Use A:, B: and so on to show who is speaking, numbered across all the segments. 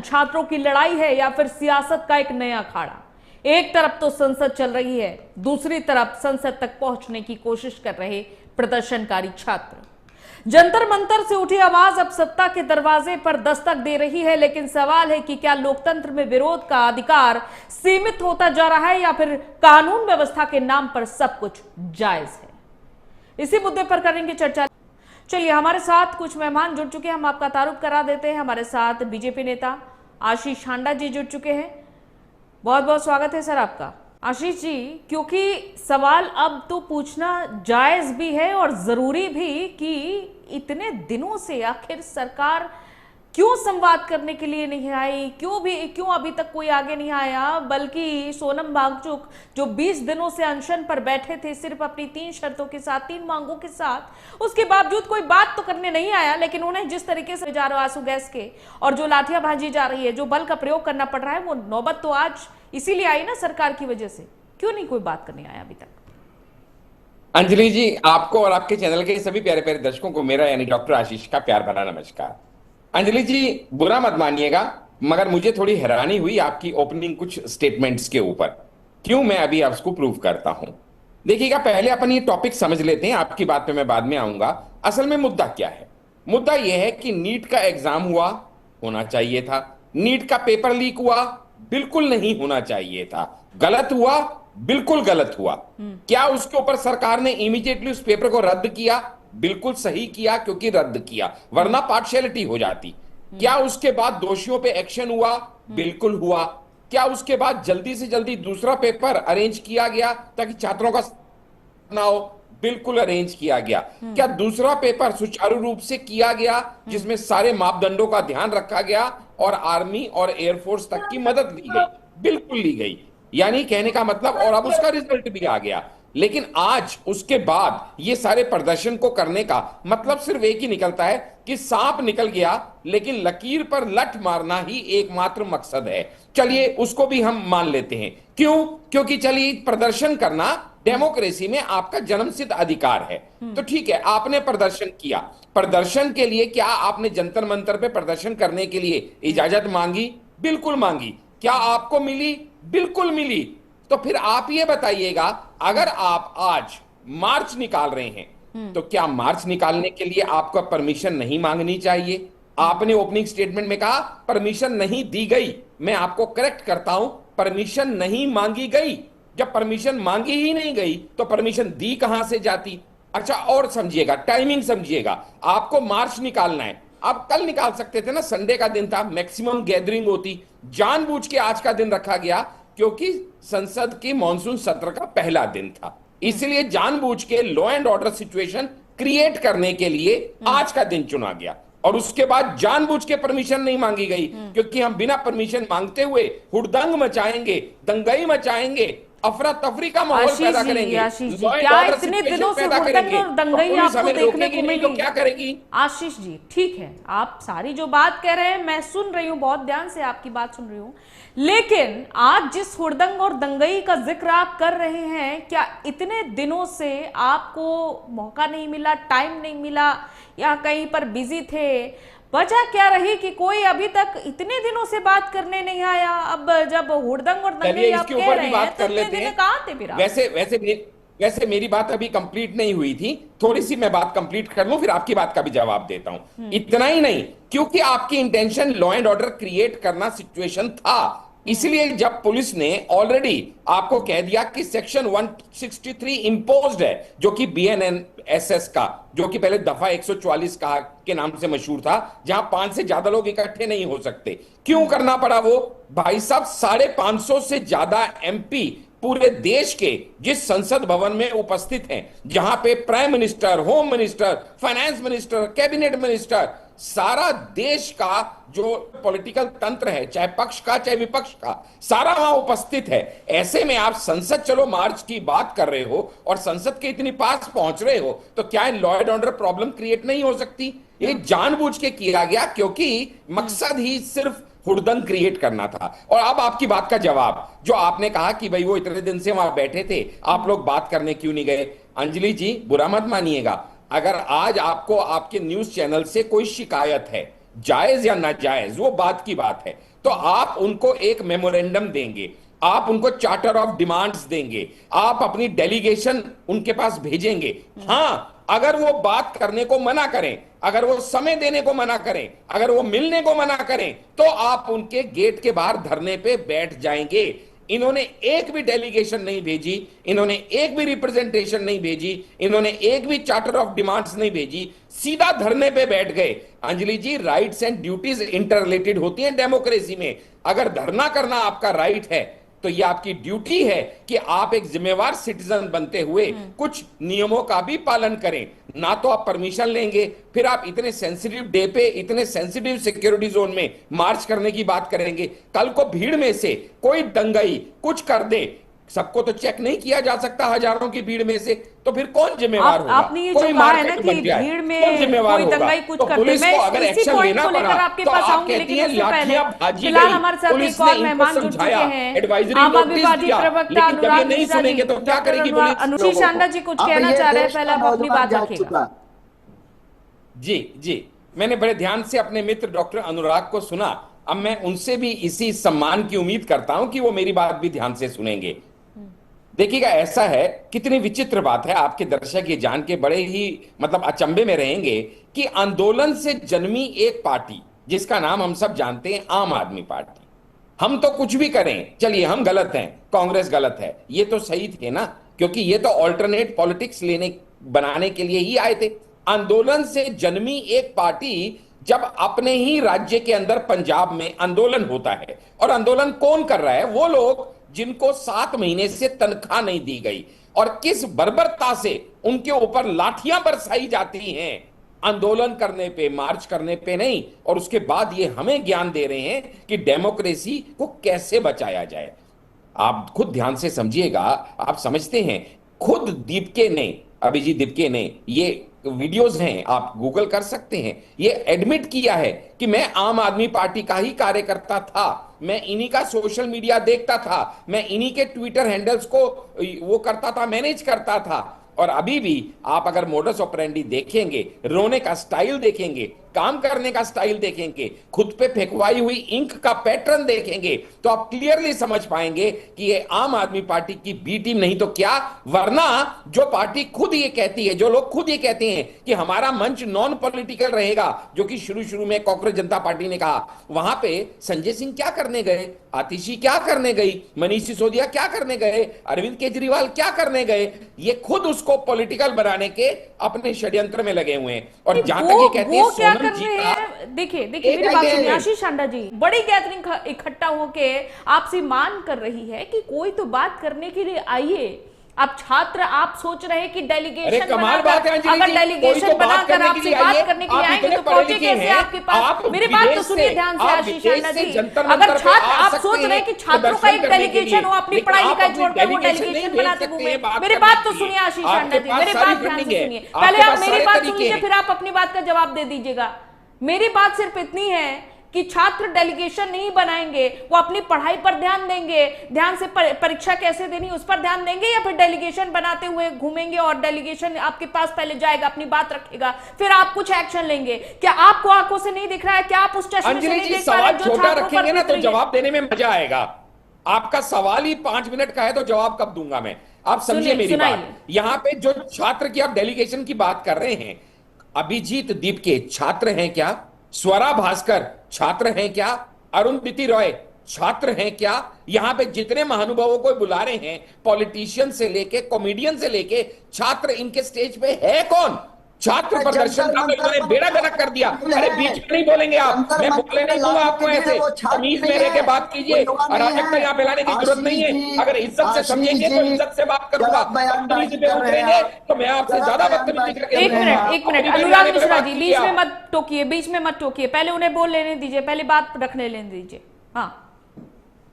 A: छात्रों की लड़ाई है या फिर सियासत का एक नया अखाड़ा? एक तरफ तो संसद चल रही है, दूसरी तरफ संसद तक पहुंचने की कोशिश कर रहे प्रदर्शनकारी छात्र। जंतर मंतर से उठी आवाज अब सत्ता के दरवाजे पर दस्तक दे रही है, लेकिन सवाल है कि क्या लोकतंत्र में विरोध का अधिकार सीमित होता जा रहा है या फिर कानून व्यवस्था के नाम पर सब कुछ जायज है? इसी मुद्दे पर करेंगे चर्चा। चलिए, हमारे साथ कुछ मेहमान जुड़ चुके हैं, हम आपका तारुफ करा देते हैं। हमारे साथ बीजेपी नेता आशीष हांडा जी जुड़ चुके हैं। बहुत बहुत स्वागत है सर आपका। आशीष जी, क्योंकि सवाल अब तो पूछना जायज भी है और जरूरी भी कि इतने दिनों से आखिर सरकार क्यों संवाद करने के लिए नहीं आई, क्यों अभी तक कोई आगे नहीं आया, बल्कि सोनम वांगचुक जो 20 दिनों से अनशन पर बैठे थे सिर्फ अपनी 3 शर्तों के साथ, 3 मांगों के साथ, उसके बावजूद कोई बात तो करने नहीं आया। लेकिन उन्हें जिस तरीके से जा रहा आंसू गैस के और जो लाठियां भाजी जा रही है, जो बल का प्रयोग करना पड़ रहा है, वो नौबत तो आज इसीलिए आई ना सरकार की वजह से। क्यों नहीं कोई बात करने आया अभी तक?
B: अंजलि जी, आपको और आपके चैनल के सभी प्यारे प्यारे दर्शकों को मेरा यानी डॉक्टर आशीष का प्यार भरा नमस्कार। अंजलि जी, बुरा मत मानिएगा, मगर मुझे थोड़ी हैरानी हुई आपकी ओपनिंग कुछ स्टेटमेंट्स के ऊपर। क्यों, मैं अभी आपको प्रूव करता हूं। देखिएगा, पहले अपन ये टॉपिक समझ लेते हैं, आपकी बात पे मैं बाद में आऊंगा। असल में मुद्दा क्या है? मुद्दा यह है कि नीट का एग्जाम हुआ, होना चाहिए था। नीट का पेपर लीक हुआ, बिल्कुल नहीं होना चाहिए था। गलत हुआ, बिल्कुल गलत हुआ। क्या उसके ऊपर सरकार ने इमीडिएटली उस पेपर को रद्द किया? बिल्कुल सही किया, क्योंकि रद्द किया, वरना पार्शियलिटी हो जाती। क्या उसके बाद दोषियों पे एक्शन हुआ? बिल्कुल हुआ। क्या उसके बाद जल्दी से जल्दी दूसरा पेपर अरेंज किया गया ताकि छात्रों का ना हो? बिल्कुल अरेंज किया गया। क्या दूसरा पेपर सुचारू रूप से किया गया जिसमें सारे मापदंडों का ध्यान रखा गया और आर्मी और एयरफोर्स तक की मदद ली गई? बिल्कुल ली गई। यानी कहने का मतलब, और अब उसका रिजल्ट भी आ गया। लेकिन आज उसके बाद ये सारे प्रदर्शन को करने का मतलब सिर्फ एक ही निकलता है कि सांप निकल गया, लेकिन लकीर पर लठ मारना ही एकमात्र मकसद है। चलिए, उसको भी हम मान लेते हैं। क्यों? क्योंकि चलिए, प्रदर्शन करना डेमोक्रेसी में आपका जन्मसिद्ध अधिकार है। तो ठीक है, आपने प्रदर्शन किया। प्रदर्शन के लिए क्या आपने जंतर मंतर पे प्रदर्शन करने के लिए इजाजत मांगी? बिल्कुल मांगी। क्या आपको मिली? बिल्कुल मिली। तो फिर आप ये बताइएगा, अगर आप आज मार्च निकाल रहे हैं तो क्या मार्च निकालने के लिए आपको परमिशन नहीं मांगनी चाहिए? आपने ओपनिंग स्टेटमेंट में कहा परमिशन नहीं दी गई। मैं आपको करेक्ट करता हूं, परमिशन नहीं मांगी गई। जब परमिशन मांगी ही नहीं गई तो परमिशन दी कहां से जाती? अच्छा, और समझिएगा, टाइमिंग समझिएगा। आपको मार्च निकालना है, आप कल निकाल सकते थे ना, संडे का दिन था, मैक्सिमम गैदरिंग होती। जानबूझ के आज का दिन रखा गया क्योंकि संसद की मॉनसून सत्र का पहला दिन था। इसलिए जानबूझ के law and order situation create करने के लिए आज का दिन चुना गया। और उसके बाद जानबूझ के परमिशन नहीं मांगी गई, क्योंकि हम बिना परमिशन मांगते हुए हुड़दंग मचाएंगे, दंगई मचाएंगे, अफरा तफरी का माहौल पैदा करेंगे,
A: आशीष जी, क्या इतने दिनों से हुड़दंग और दंगई आपको देखने को मिली?
B: तो क्या करेगी?
A: आशीष जी, ठीक है, आप सारी जो बात कह रहे हैं मैं सुन रही हूं, बहुत ध्यान से आपकी बात सुन रही हूं, लेकिन आज जिस हुड़दंग और दंगई का जिक्र आप कर रहे हैं, क्या इतने दिनों से आपको मौका नहीं मिला, टाइम नहीं मिला, या कहीं पर बिजी थे? वजह क्या रही कि कोई अभी तक इतने दिनों से बात करने नहीं आया? अब जब हुड़दंग और दंगई आप कह रहे हैं तो इतने दिन कहां थे फिर आप?
B: वैसे मेरी बात अभी कंप्लीट नहीं हुई थी। थोड़ी सी मैं बात कंप्लीट कर लूं, फिर आपकी बात का भी जवाब देता हूं। इतना ही नहीं, क्योंकि आपकी intention law and order create करना सिचुएशन था, इसलिए जब पुलिस ने ऑलरेडी आपको कह दिया कि सेक्शन 163 इंपोज्ड है, जो कि बीएनएसएस का, जो कि पहले दफा 144 का के नाम से मशहूर था, जहां 5 से ज्यादा लोग इकट्ठे नहीं हो सकते। क्यों करना पड़ा वो? भाई साहब, 550 से ज्यादा एमपी पूरे देश के जिस संसद भवन में उपस्थित हैं, जहां पे prime minister, home minister, finance minister, cabinet minister, सारा देश का जो पॉलिटिकल तंत्र है, चाहे पक्ष का चाहे विपक्ष का, सारा वहां उपस्थित है। ऐसे में आप संसद चलो मार्च की बात कर रहे हो और संसद के इतनी पास पहुंच रहे हो, तो क्या law and order problem create नहीं हो सकती? ये जानबूझ के किया गया, क्योंकि मकसद ही सिर्फ हुड़दंग क्रिएट करना था। और अब आपकी बात का जवाब, जो आपने कहा कि भाई वो इतने दिन से वहां बैठे थे, आप लोग बात करने क्यों नहीं गए? अंजलि जी, बुरा मत मानिएगा, अगर आज आपको आपके न्यूज चैनल से कोई शिकायत है, जायज या नाजायज वो बात की बात है, तो आप उनको एक मेमोरेंडम देंगे, आप उनको चार्टर ऑफ डिमांड्स देंगे, आप अपनी डेलीगेशन उनके पास भेजेंगे। हाँ, अगर वो बात करने को मना करें, अगर वो समय देने को मना करें, अगर वो मिलने को मना करें, तो आप उनके गेट के बाहर धरने पे बैठ जाएंगे। इन्होंने एक भी डेलीगेशन नहीं भेजी, इन्होंने एक भी रिप्रेजेंटेशन नहीं भेजी, इन्होंने एक भी चार्टर ऑफ डिमांड्स नहीं भेजी, सीधा धरने पे बैठ गए। Anjali ji, rights and duties interrelated होती हैं डेमोक्रेसी में। अगर धरना करना आपका राइट है, तो यह आपकी ड्यूटी है कि आप एक जिम्मेवार सिटीजन बनते हुए कुछ नियमों का भी पालन करें। ना तो आप परमिशन लेंगे, फिर आप इतने सेंसिटिव डे पे इतने सेंसिटिव सिक्योरिटी जोन में मार्च करने की बात करेंगे। कल को भीड़ में से कोई दंगाई कुछ कर दे, सबको तो चेक नहीं किया जा सकता हजारों की भीड़ में से, तो फिर कौन जिम्मेवार होगा?
A: आपने ये जो कहा है ना कि भीड़ में कोई दंगाई कुछ कर दे, मैं इसी पॉइंट को लेकर आपके पास आऊंगी, लेकिन उससे पहले फिलहाल हमारे साथ एक और मेहमान जुड़ चुके हैं, आम आदमी पार्टी प्रवक्ता अनुराग मिश्रा जी।
B: तो क्या करेगी पुलिस?
A: अनुश्री शांडा जी कुछ कहना चाह रहे हैं, पहले आप अपनी बात रखिएगा।
B: जी जी, मैंने बड़े ध्यान से अपने मित्र डॉक्टर अनुराग को सुना। अब मैं उनसे भी इसी सम्मान की उम्मीद करता हूं कि वो मेरी बात भी ध्यान से सुनेंगे। देखिएगा, ऐसा है, कितनी विचित्र बात है, आपके दर्शक ये जान के बड़े ही मतलब अचंभे में रहेंगे कि आंदोलन से जन्मी एक पार्टी जिसका नाम हम सब जानते हैं, आम आदमी पार्टी। हम तो कुछ भी करें, चलिए हम गलत हैं, कांग्रेस गलत है, ये तो सही थे ना, क्योंकि ये तो ऑल्टरनेट पॉलिटिक्स बनाने के लिए ही आए थे। आंदोलन से जन्मी एक पार्टी जब अपने ही राज्य के अंदर पंजाब में आंदोलन होता है, और आंदोलन कौन कर रहा है? वो लोग जिनको 7 महीने से तनख्वाह नहीं दी गई, और किस बर्बरता से उनके ऊपर लाठियां बरसाई जाती हैं आंदोलन करने पे, मार्च करने पे नहीं। और उसके बाद ये हमें ज्ञान दे रहे हैं कि डेमोक्रेसी को कैसे बचाया जाए। आप खुद ध्यान से समझिएगा, आप समझते हैं, खुद दीपके ने, अभिजीत दीपके ने, ये वीडियोस हैं, आप गूगल कर सकते हैं, ये एडमिट किया है कि मैं आम आदमी पार्टी का ही कार्यकर्ता था, मैं इन्हीं का सोशल मीडिया देखता था, मैं इन्हीं के ट्विटर हैंडल्स को वो करता था, मैनेज करता था। और अभी भी आप अगर मोडस ऑपरेंडी देखेंगे, रोने का स्टाइल देखेंगे, काम करने का स्टाइल देखेंगे, खुद पे फेंकवाई हुई इंक का पैटर्न देखेंगे, तो आप क्लियरली समझ पाएंगे कि ये आम आदमी पार्टी की बी टीम नहीं तो क्या। वरना जो पार्टी खुद ये कहती है, जो लोग खुद ये कहते हैं कि हमारा मंच नॉन पॉलिटिकल रहेगा, जो कि शुरू शुरू में कांग्रेस जनता पार्टी ने कहा, वहां पे संजय सिंह क्या करने गए, आतिशी क्या करने गई, मनीष सिसोदिया क्या करने गए, अरविंद केजरीवाल क्या करने गए? ये खुद उसको पॉलिटिकल बनाने के अपने षड्यंत्र में लगे हुए हैं। और जहां तक ये कहते हैं सोनम जी का,
A: देखिए मेरी बात सुनिए, आशीष शांडा जी, बड़ी गैदरिंग इकट्ठा होके आपसे मांग कर रही है कि कोई तो बात करने के लिए आइए। अब छात्र आप सोच रहे हैं कि डेलीगेशन बनाकर, अगर डेलीगेशन बनाकर आपसे बात करने के लिए आएंगे तो पहुंचे कैसे आपके पास? मेरी बात तो सुनिए ध्यान से आशीष शांडा जी, अगर छात्र आप सोच रहे हैं कि छात्रों का एक डेलीगेशन हो, अपनी पढ़ाई लिखाई छोड़कर वो डेलीगेशन बनाते घूमे, मेरी बात तो सुनिए आशीष शांडा जी, मेरी बात ध्यान से सुनिए, पहले आप मेरी बात सुन लीजिए, फिर आप अपनी बात का जवाब दे दीजिएगा। मेरी बात सिर्फ इतनी है कि छात्र डेलीगेशन नहीं बनाएंगे, वो अपनी पढ़ाई पर ध्यान देंगे, ध्यान से परीक्षा कैसे देनी उस पर ध्यान देंगे, या फिर डेलीगेशन बनाते हुए घूमेंगे और डेलीगेशन आपके पास पहले जाएगा, अपनी बात रखेगा, फिर आप कुछ एक्शन लेंगे? क्या आपको आंखों से नहीं दिख रहा है? क्या आप उस चश्मे से नहीं देख पा रहे जो छात्रों पर
B: रखेंगे ना तो जवाब देने में मजा आएगा। आपका सवाल ही 5 मिनट का है तो जवाब कब दूंगा मैं? आप समझिए मेरी बात। यहां पे जो छात्र की आप डेलीगेशन की बात कर रहे हैं, अभिजीत दीप के छात्र हैं क्या? स्वरा भास्कर छात्र हैं क्या? अरुंधति रॉय छात्र हैं क्या? यहां पे जितने महानुभावों को बुला रहे हैं, पॉलिटिशियन से लेके कॉमेडियन से लेके छात्र, इनके स्टेज पे है कौन? छात्र प्रदर्शन का तो इन्होंने बेड़ा गर्क कर दिया। अरे बीच में नहीं बोलेंगे आप, मैं बोलने नहीं दूंगा आपको ऐसे, तमीज में रह के बात कीजिए, अराजकता यहाँ फैलाने की जरूरत नहीं है। अगर इज्जत से समझेंगे तो इज्जत से बात करूंगा, तमीज पे उतरेंगे तो मैं आपसे ज्यादा बदतमीजी करके।
A: एक मिनट अनुराग मिश्रा जी, बीच में मत टोकिए, बीच में मत टोकिए, पहले उन्हें बोल लेने दीजिए, पहले बात रखने लेने दीजिए। हाँ,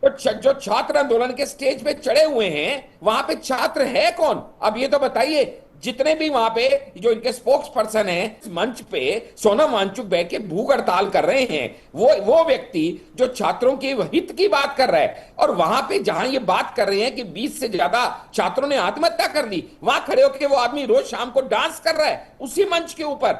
B: तो जो छात्र आंदोलन के स्टेज पे चढ़े हुए हैं, वहां पे छात्र है कौन? अब ये तो बताइए। जितने भी वहां पे जो इनके स्पोक्स पर्सन हैं, मंच पे सोनम वांगचुक बैठ के भूख हड़ताल कर रहे हैं, वो व्यक्ति जो छात्रों के हित की बात कर रहा है, और वहां पे जहां ये बात कर रहे हैं कि 20 से ज्यादा छात्रों ने आत्महत्या कर ली, वहां खड़े होकर वो आदमी रोज शाम को डांस कर रहा है उसी मंच के ऊपर।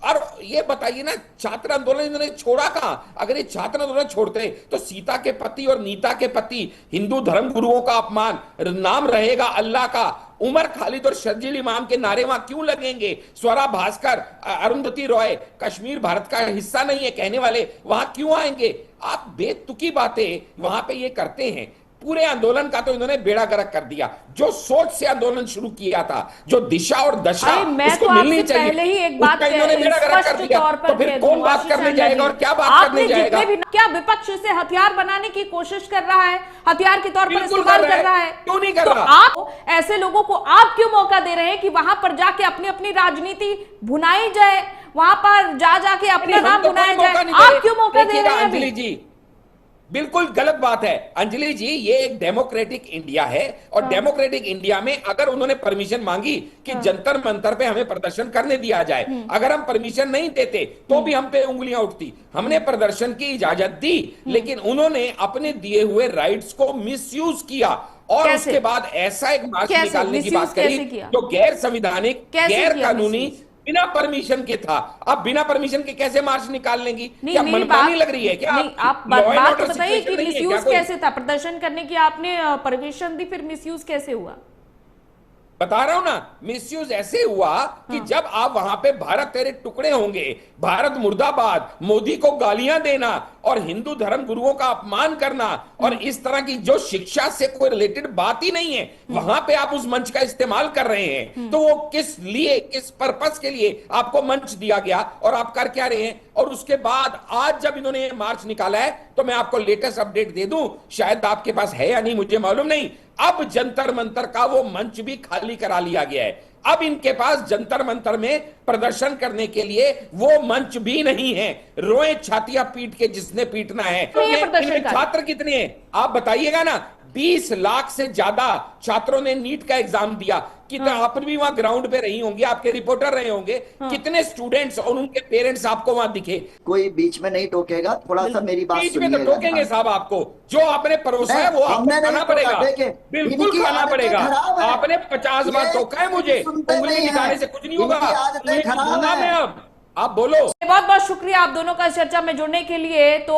B: और ये बताइए ना, छात्र आंदोलन इन्होंने छोड़ा कहां? अगर ये छात्र आंदोलन छोड़ते तो सीता के पति और नीता के पति, हिंदू धर्म गुरुओं का अपमान, नाम रहेगा अल्लाह का, उमर खालिद और शर्जील इमाम के नारे वहां क्यों लगेंगे? स्वरा भास्कर, अरुंधति रॉय, कश्मीर भारत का हिस्सा नहीं है कहने वाले वहां क्यों आएंगे? आप बेतुकी बातें वहां पे ये करते हैं। पूरे आंदोलन का तो इन्होंने बेड़ा गर्क कर दिया। जो सोच से आंदोलन शुरू किया था, जो दिशा और दशा
A: मैं
B: उसको
A: तो
B: मिलनी
A: आपसे
B: चाहिए,
A: पहले ही एक बात
B: इन्होंने बेड़ा गर्क कर
A: स्पष्ट
B: दिया।
A: तौर पर
B: तो फिर
A: कह
B: कौन
A: दूं,
B: बात
A: आशीष
B: करने
A: आनंद
B: जाएगा
A: जी,
B: और क्या बात
A: आपने
B: करने जाएगा?
A: जितने भी क्या विपक्ष से हथियार बनाने की कोशिश कर रहा है, हथियार के तौर पर
B: बिल्कुल
A: इस्तेमाल कर रहा है,
B: क्यों नहीं कर
A: तो
B: रहा?
A: आप ऐसे लोगों को आप क्यों मौका दे रहे हैं कि वहां पर जाके अपनी अपनी राजनीति भुनाई जाए, वहां पर जा जाके अपना नाम भुनाया जाए? आप क्यों मौका दे रहे हैं?
B: अंजलि जी, बिल्कुल गलत बात है। अंजलि जी, ये एक डेमोक्रेटिक इंडिया है और डेमोक्रेटिक इंडिया में अगर उन्होंने परमिशन मांगी कि जंतर मंतर पे हमें प्रदर्शन करने दिया जाए, अगर हम परमिशन नहीं देते तो भी हम पे उंगलियां उठती। हमने प्रदर्शन की इजाजत दी, लेकिन उन्होंने अपने दिए हुए राइट्स को मिसयूज किया और
A: कैसे?
B: उसके बाद ऐसा एक मार्च
A: कैसे?
B: निकालने की
A: मिसयूज
B: बात करी
A: कैसे किया?
B: जो गैर संविधानिक,
A: कैसे
B: गैर
A: किया
B: कानूनी,
A: मिसयूज?
B: बिना परमिशन के था। आप बिना परमिशन के कैसे मार्च निकाल लेंगी?
A: नहीं,
B: क्या
A: मेरी
B: मनमानी
A: बात
B: लग रही है क्या?
A: नहीं, आप
B: लॉ एंड
A: बात
B: ऑर्डर
A: बताइए कि
B: सिचुएशन नहीं है क्या
A: मिसयूज
B: कोई?
A: कैसे था? प्रदर्शन करने की आपने परमिशन दी, फिर मिसयूज कैसे हुआ?
B: बता रहा हूं ना, मिसयूज ऐसे हुआ कि जब आप वहां पे भारत तेरे टुकड़े होंगे, भारत मुर्दाबाद, मोदी को गालियां देना और हिंदू धर्म गुरुओं का अपमान करना और इस तरह की जो शिक्षा से कोई रिलेटेड बात ही नहीं है, वहां पे आप उस मंच का इस्तेमाल कर रहे हैं। तो वो किस लिए, किस पर्पस के लिए आपको मंच दिया गया और आप कर क्या रहे हैं? और उसके बाद आज जब इन्होंने ये मार्च निकाला है तो मैं आपको लेटेस्ट अपडेट दे दूं, शायद आपके पास है या नहीं मुझे मालूम नहीं, अब जंतर मंतर का वो मंच भी खाली करा लिया गया है। अब इनके पास जंतर मंतर में प्रदर्शन करने के लिए वो मंच भी नहीं है। रोए छातियां पीट के जिसने पीटना है।
A: तो ये प्रदर्शन का
B: छात्र कितने हैं आप बताइएगा ना? 20 लाख से ज्यादा छात्रों ने नीट का एग्जाम दिया। कितना आप भी वहां ग्राउंड पे रही होंगी, आपके रिपोर्टर रहे होंगे, कितने स्टूडेंट्स और उनके पेरेंट्स आपको वहां दिखे?
C: कोई बीच में नहीं टोकेगा, थोड़ा सा मेरी बात
B: बीच में तो
C: सुनिएगा।
B: टोकेंगे साहब आपको। जो आपने परोसा है वो आपको खाना पड़ेगा, बिल्कुल खाना पड़ेगा। आपने 50 बार टोका है मुझे, उंगली दिखाने से कुछ नहीं होगा। उंगली दूंगा मैं अब। आप बोलो।
A: बहुत बहुत शुक्रिया आप दोनों का चर्चा में जुड़ने के लिए। तो